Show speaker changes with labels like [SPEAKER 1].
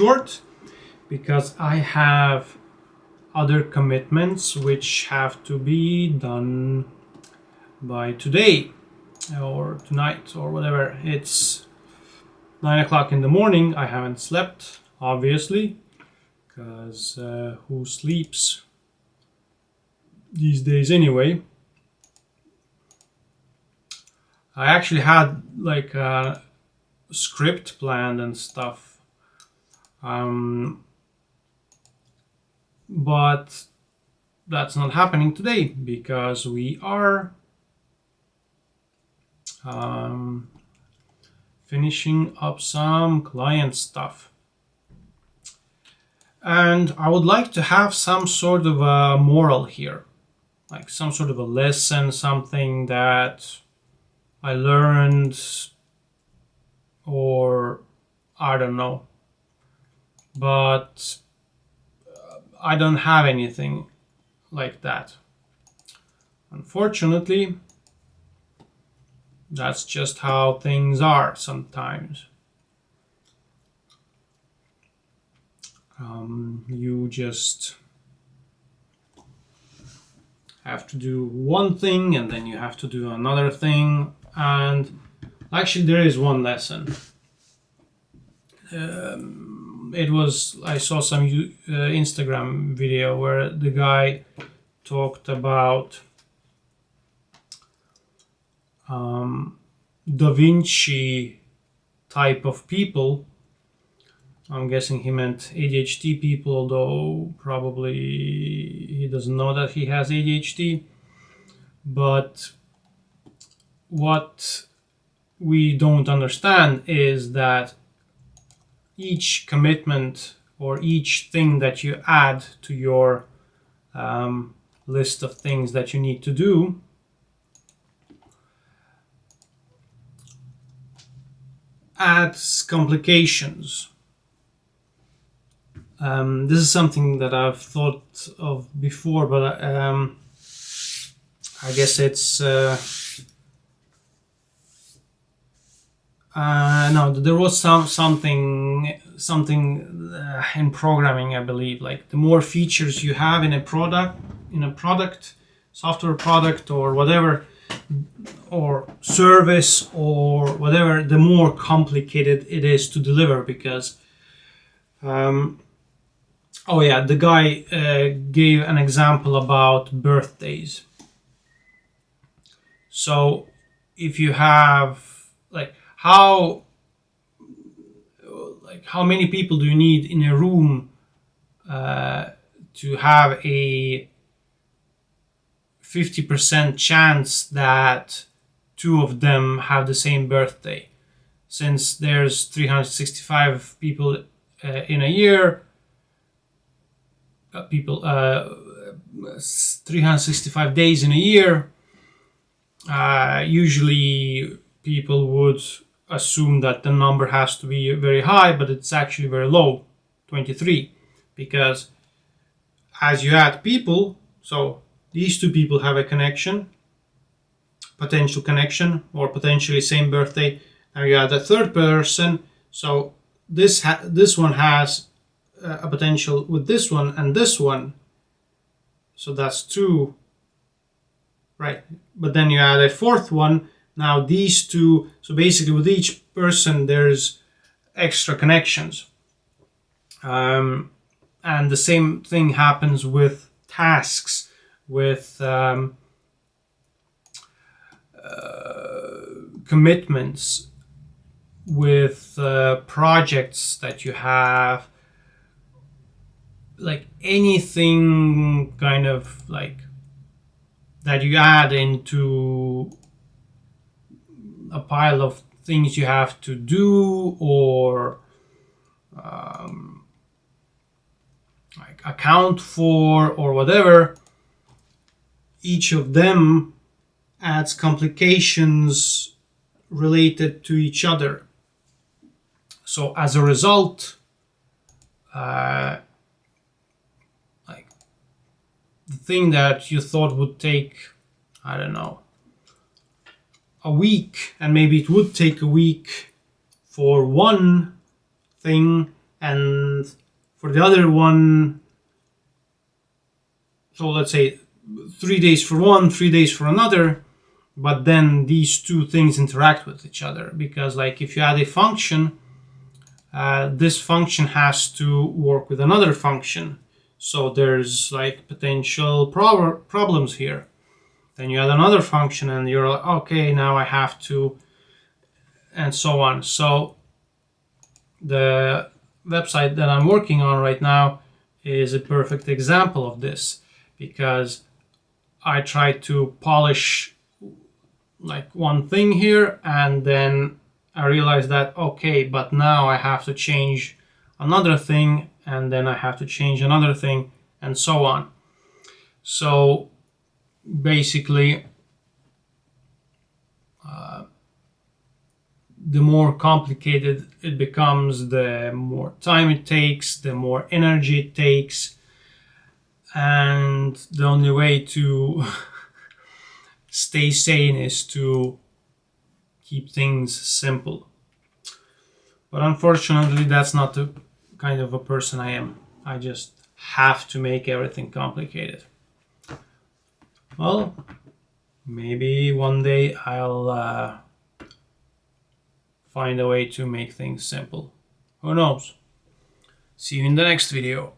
[SPEAKER 1] short because I have other commitments which have to be done by today or tonight or whatever. It's 9 o'clock in the morning. I haven't slept, obviously, because who sleeps these days anyway? I actually had like a script planned and stuff, but that's not happening today because we are finishing up some client stuff. And I would like to have some sort of a moral here, like some sort of a lesson, something that I learned, or I don't know. But I don't have anything like that. Unfortunately, that's just how things are sometimes. You just have to do one thing and then you have to do another thing. And actually, there is one lesson. I saw some Instagram video where the guy talked about Da Vinci type of people. I'm guessing he meant ADHD people, although probably he doesn't know that he has ADHD. But what we don't understand is that each commitment or each thing that you add to your list of things that you need to do adds complications. This is something that I've thought of before, but I guess it's no. There was something in programming, I believe. Like the more features you have in a product, software product or whatever, or service or whatever, the more complicated it is to deliver because. Oh yeah, the guy gave an example about birthdays. So if you have how many people do you need in a room to have a 50% chance that two of them have the same birthday? Since there's 365 people in a year, 365 days in a year, usually people would assume that the number has to be very high, but it's actually very low, 23, because as you add people, so these two people have a potential connection, or potentially same birthday. Now you add a third person, so this one has a potential with this one and this one, so that's two, right? But then you add a fourth one. Now these two, so basically with each person there's extra connections, and the same thing happens with tasks, with commitments, with projects that you have, like anything kind of like that you add into a pile of things you have to do, or like account for, or whatever. Each of them adds complications related to each other. So as a result, the thing that you thought would take, I don't know, a week, and maybe it would take a week for one thing, and for the other one, so let's say 3 days for one, 3 days for another, but then these two things interact with each other, because like if you add a function, this function has to work with another function, so there's like potential problems here. Then you add another function and you're like, okay, now I have to, and so on. So the website that I'm working on right now is a perfect example of this, because I try to polish like one thing here, and then I realize that, okay, but now I have to change another thing, and then I have to change another thing, and so on. So basically, the more complicated it becomes, the more time it takes, the more energy it takes, and the only way to stay sane is to keep things simple. But unfortunately, that's not the kind of a person I am. I just have to make everything complicated. Well, maybe one day I'll find a way to make things simple. Who knows? See you in the next video.